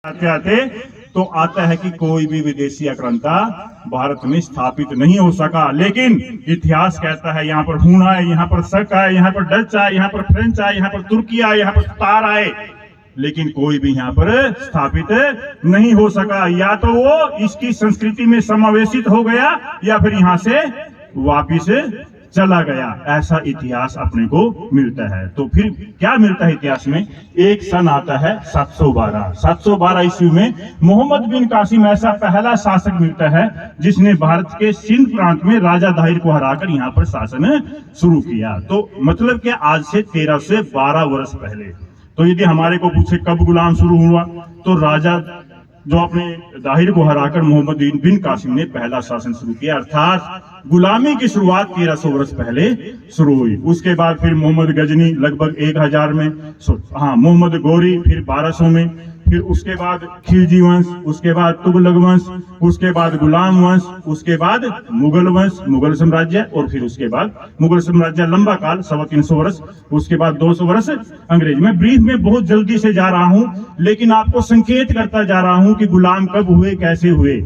आते आते तो आता है कि कोई भी विदेशी आक्रांता भारत में स्थापित नहीं हो सका, लेकिन इतिहास कहता है यहाँ पर हूण आए, यहाँ पर शक आए, यहाँ पर डच आए, यहाँ पर फ्रेंच आए, यहाँ पर तुर्की आए, यहाँ पर तार आए, लेकिन कोई भी यहाँ पर स्थापित नहीं हो सका। या तो वो इसकी संस्कृति में समावेशित हो गया या फिर यहाँ से वापिस चला गया। ऐसा इतिहास अपने को मिलता है। तो फिर क्या मिलता है इतिहास में? एक सन आता है 712 ईस्वी में मोहम्मद बिन कासिम ऐसा पहला शासक मिलता है जिसने भारत के सिंध प्रांत में राजा दाहिर को हराकर यहाँ पर शासन शुरू किया। तो मतलब कि आज से 13 से 12 वर्ष पहले। तो यदि हमारे को पूछे कब गुलाम शुरू हुआ, तो राजा जो अपने दाहिर को हराकर मोहम्मद बिन कासिम ने पहला शासन शुरू किया, अर्थात गुलामी की शुरुआत 1300 वर्ष पहले शुरू हुई। उसके बाद फिर मोहम्मद गजनी लगभग 1000 में, मोहम्मद गौरी फिर 1200 में, फिर उसके बाद खिलजी वंश, उसके बाद तुगलक वंश, उसके बाद गुलाम वंश, उसके बाद मुगल वंश, मुगल साम्राज्य, और फिर उसके बाद मुगल साम्राज्य लंबा काल 350 वर्ष, उसके बाद 200 वर्ष अंग्रेज। मैं ब्रीफ में बहुत जल्दी से जा रहा हूं, लेकिन आपको संकेत करता जा रहा हूं कि गुलाम कब हुए, कैसे हुए।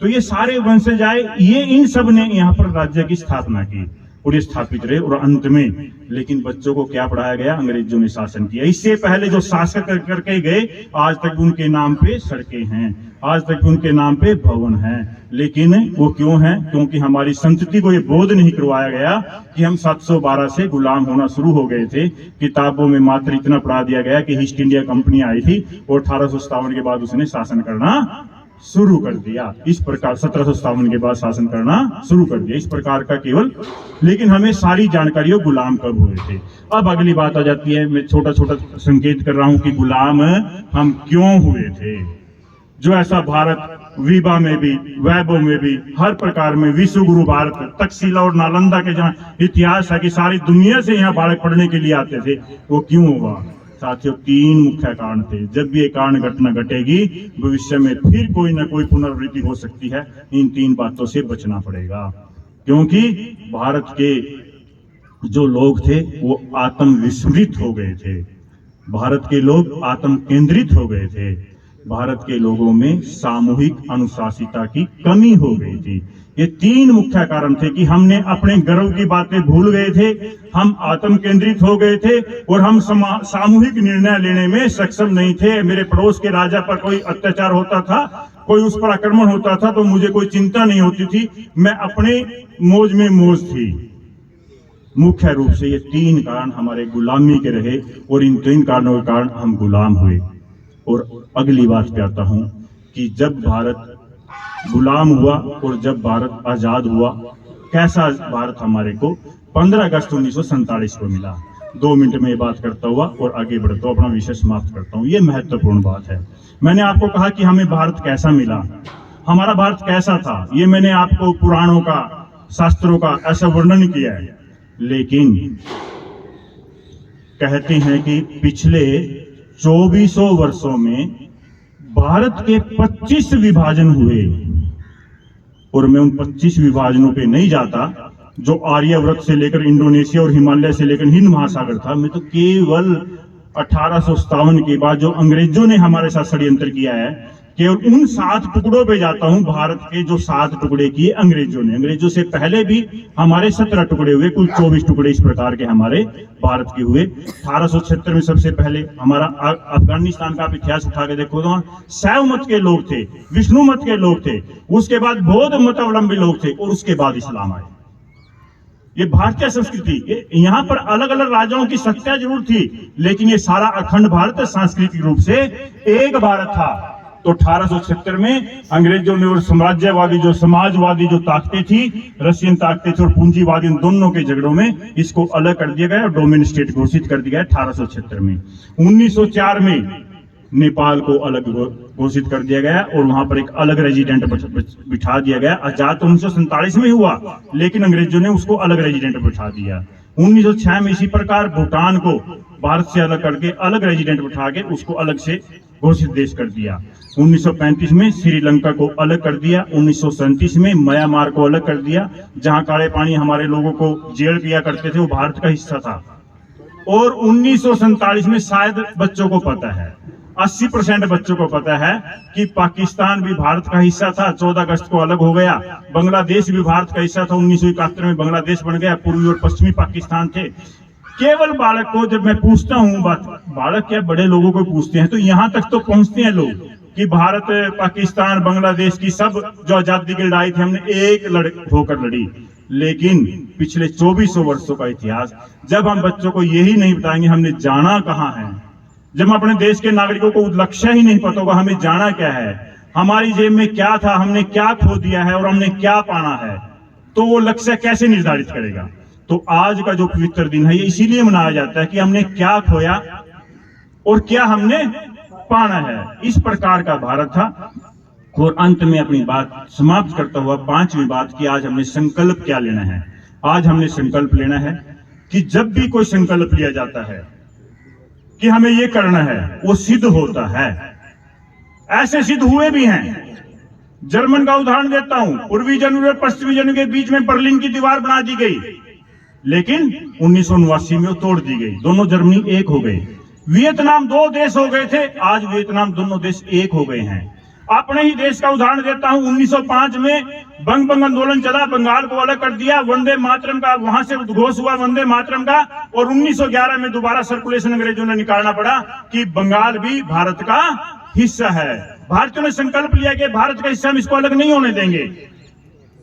तो ये सारे वंशज आए, ये इन सब ने यहाँ पर राज्य की स्थापना की और ये स्थापित रहे। और अंत में लेकिन बच्चों को क्या पढ़ाया गया? अंग्रेजों ने शासन किया। इससे पहले जो शासक करके गए, आज तक उनके नाम पे सड़कें हैं, आज तक उनके नाम पे भवन हैं। लेकिन वो क्यों हैं? क्योंकि हमारी संतति को ये बोध नहीं करवाया गया कि हम 712 से गुलाम होना शुरू हो गए थे। किताबों में मात्र इतना पढ़ा दिया गया कि ईस्ट इंडिया कंपनी आई थी और 1857 के बाद उसने शासन करना शुरू कर दिया। इस प्रकार 1757 के बाद शासन करना शुरू कर दिया, इस प्रकार का केवल। लेकिन हमें सारी जानकारियों गुलाम कब हुए थे। अब अगली बात आ जाती है, मैं छोटा छोटा संकेत कर रहा हूं कि गुलाम हम क्यों हुए थे। जो ऐसा भारत विभा में भी, वैभव में भी, हर प्रकार में विश्व गुरु भारत, तक्षशिला और नालंदा के जहाँ इतिहास है कि सारी दुनिया से यहाँ बालक पढ़ने के लिए आते थे, वो क्यों हुआ? साथियों, 3 मुख्य कारण थे। जब भी ये कारण घटना घटेगी, भविष्य में फिर कोई ना कोई पुनरावृत्ति हो सकती है। इन 3 बातों से बचना पड़ेगा, क्योंकि भारत के जो लोग थे वो आत्म विस्मृत हो गए थे, भारत के लोग आत्म केंद्रित हो गए थे, भारत के लोगों में सामूहिक अनुशासिता की कमी हो गई थी। ये 3 मुख्य कारण थे कि हमने अपने गर्व की बातें भूल गए थे, हम आत्म केंद्रित हो गए थे और हम सामूहिक निर्णय लेने में सक्षम नहीं थे। मेरे पड़ोस के राजा पर कोई अत्याचार होता था, कोई उस पर आक्रमण होता था, तो मुझे कोई चिंता नहीं होती थी, मैं अपने मौज में मौज थी। मुख्य रूप से ये 3 कारण हमारे गुलामी के रहे और इन 3 कारणों के कारण हम गुलाम हुए। और अगली बात पे आता हूं कि जब भारत गुलाम हुआ और जब भारत आजाद हुआ, कैसा भारत हमारे को 15 अगस्त 1947 को मिला। 2 मिनट में ये बात करता हुआ और आगे बढ़ता हूँ, अपना विषय समाप्त करता हूँ। ये महत्वपूर्ण बात है। मैंने आपको कहा कि हमें भारत कैसा मिला, हमारा भारत कैसा था, ये मैंने आपको पुराणों का, शास्त्रों का ऐसा वर्णन किया है। लेकिन कहते हैं कि पिछले 2400 वर्षों में भारत के 25 विभाजन हुए, और मैं उन 25 विभाजनों पे नहीं जाता। जो आर्यव्रत से लेकर इंडोनेशिया और हिमालय से लेकर हिंद महासागर था, मैं तो केवल 1857 के बाद जो अंग्रेजों ने हमारे साथ षड्यंत्र किया है, केवल उन 7 टुकड़ों पे जाता हूं। भारत के जो 7 टुकड़े किए अंग्रेजों ने, अंग्रेजों से पहले भी हमारे 17 टुकड़े हुए, कुल 24 टुकड़े इस प्रकार के हमारे भारत के हुए। 1876 में सबसे पहले हमारा अफगानिस्तान का आप इतिहास उठा के देखो तो शैव मत के लोग थे, विष्णु मत के लोग थे, उसके बाद बौद्ध मतावलंबी लोग थे, और उसके बाद इस्लाम आए। ये भारतीय संस्कृति, यहाँ पर अलग अलग राजाओं की सत्ता जरूर थी, लेकिन ये सारा अखंड भारत सांस्कृतिक रूप से एक भारत था। तो 1876 में अंग्रेजों ने और साम्राज्यवादी जो समाजवादी जो ताकतें थी, रशियन ताकतें थी और पूंजीवादी, उन दोनों के झगड़ों में इसको अलग कर दिया गया और डोमिन स्टेट घोषित कर दिया गया 1876 में। 1904 में नेपाल को अलग घोषित कर दिया गया और वहां पर एक अलग रेजिडेंट बिठा दिया गया। आजाद तो 1947 में हुआ, लेकिन अंग्रेजों ने उसको अलग रेजिडेंट बिठा दिया। 1906 में इसी प्रकार भूटान को भारत से अलग करके अलग रेजिडेंट बिठा के उसको अलग से घोषित देश कर दिया। 1935 में श्रीलंका को अलग कर दिया। 1937 में म्यांमार को अलग कर दिया, जहां काले पानी हमारे लोगों को जेल किया करते थे, वो भारत का हिस्सा था। और 1947 में शायद बच्चों को पता है 80% बच्चों को पता है कि पाकिस्तान भी भारत का हिस्सा था, 14 अगस्त को अलग हो गया। बांग्लादेश भी भारत का हिस्सा था, 1971 में बांग्लादेश बन गया। पूर्वी और पश्चिमी पाकिस्तान थे। केवल बालक को जब मैं पूछता हूँ बात, बालक क्या बड़े लोगों को पूछते हैं, तो यहाँ तक तो पहुंचते हैं लोग कि भारत पाकिस्तान बांग्लादेश की सब जो आजादी की लड़ाई थी हमने एक होकर लड़ी। लेकिन पिछले 2400 वर्षों का इतिहास जब हम बच्चों को यही नहीं बताएंगे हमने जाना कहाँ है, जब हम अपने देश के नागरिकों को लक्ष्य ही नहीं पता होगा हमें जाना क्या है, हमारी जेब में क्या था, हमने क्या खो दिया है और हमने क्या पाना है, तो वो लक्ष्य कैसे निर्धारित करेगा। तो आज का जो पवित्र दिन है ये इसीलिए मनाया जाता है कि हमने क्या खोया और क्या हमने पाना है। इस प्रकार का भारत था। और अंत में अपनी बात समाप्त करता हुआ 5वीं बात कि आज हमने संकल्प क्या लेना है। आज हमने संकल्प लेना है कि जब भी कोई संकल्प लिया जाता है कि हमें ये करना है, वो सिद्ध होता है। ऐसे सिद्ध हुए भी हैं। जर्मन का उदाहरण देता हूं। पूर्वी जर्मनी और पश्चिमी जर्मनी के बीच में बर्लिन की दीवार बना दी गई, लेकिन 1989 में वो तोड़ दी गई। दोनों जर्मनी एक हो गए। वियतनाम 2 देश हो गए थे, आज वियतनाम दोनों देश एक हो गए हैं। अपने ही देश का उदाहरण देता हूं। 1905 में बंग बंग आंदोलन चला, बंगाल को अलग कर दिया, वंदे मातरम का वहां से उद्घोष हुआ वंदे मातरम का, और 1911 में दोबारा सर्कुलेशन अंग्रेजों ने निकालना पड़ा कि बंगाल भी भारत का हिस्सा है। भारतीयों ने संकल्प लिया कि भारत का हिस्सा हम इसको अलग नहीं होने देंगे।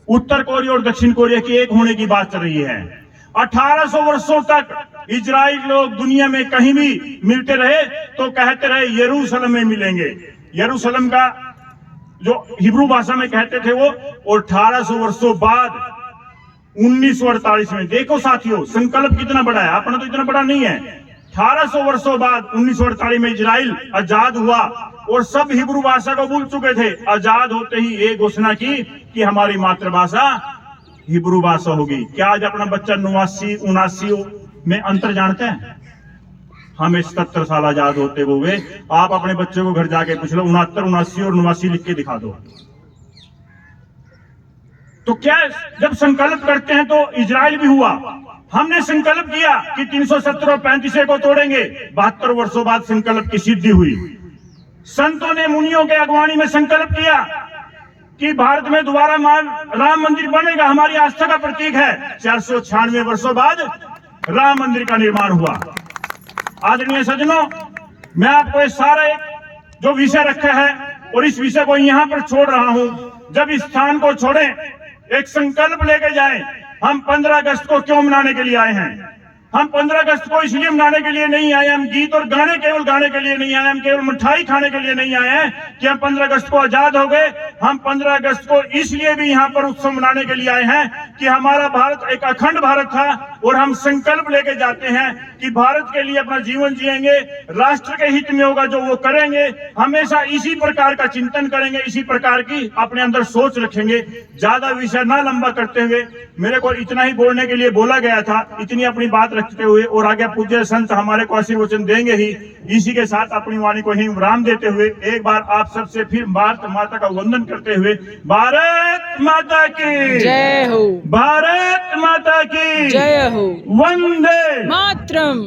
उत्तर कोरिया और दक्षिण कोरिया की एक होने की बात चल रही है। 1800 वर्षों तक इजराइल लोग दुनिया में कहीं भी मिलते रहे तो कहते रहे यरूशलेम में मिलेंगे। यरूशलेम का जो हिब्रू भाषा में कहते थे वो, और 1800 वर्षों बाद 1948 में, देखो साथियों संकल्प कितना बड़ा है, अपना तो इतना बड़ा नहीं है। 1800 वर्षों बाद 1948 में इजराइल आजाद हुआ और सब हिब्रू भाषा को भूल चुके थे। आजाद होते ही ये घोषणा की कि हमारी मातृभाषा हिब्रू भाषा होगी। क्या आज अपना बच्चा 89 में अंतर जानते हैं? हमें 77 साल आजाद होते हुए, आप अपने बच्चे को घर जाके पूछ लो 69, 79 और 89 लिख के दिखा दो। तो क्या जब संकल्प करते हैं तो इजराइल भी हुआ। हमने संकल्प किया कि 370 और 35 को तोड़ेंगे, 72 वर्षों बाद संकल्प की सिद्धि हुई। संतों ने मुनियों के अगवानी में संकल्प किया कि भारत में दोबारा राम मंदिर बनेगा, हमारी आस्था का प्रतीक है। 496 वर्षों बाद राम मंदिर का निर्माण हुआ। आदरणीय सज्जनों, मैं आपको सारा जो विषय रखा है और इस विषय को यहाँ पर छोड़ रहा हूँ। जब इस स्थान को छोड़ें, एक संकल्प लेके जाएं। हम 15 अगस्त को क्यों मनाने के लिए आए हैं? हम 15 अगस्त को इसलिए मनाने के लिए नहीं आए, हम गीत और गाने केवल गाने के लिए नहीं आए, हम केवल मिठाई खाने के लिए नहीं आए हैं कि हम 15 अगस्त को आजाद हो गए। हम 15 अगस्त को इसलिए भी यहाँ पर उत्सव मनाने के लिए आए हैं कि हमारा भारत एक अखंड भारत था और हम संकल्प लेके जाते हैं कि भारत के लिए अपना जीवन जिएंगे, राष्ट्र के हित में होगा जो वो करेंगे। हमेशा इसी प्रकार का चिंतन करेंगे, इसी प्रकार की अपने अंदर सोच रखेंगे। ज्यादा विषय ना लंबा करते हुए मेरे को इतना ही बोलने के लिए बोला गया था, इतनी अपनी बात रखते हुए और आगे पूज्य संत हमारे को आशीर्वचन देंगे ही। इसी के साथ अपनी वाणी को ही विराम देते हुए एक बार आप सबसे फिर भारत माता का वंदन करते हुए, भारत माता की जय हो, भारत माता की जय हो, वंदे मातरम।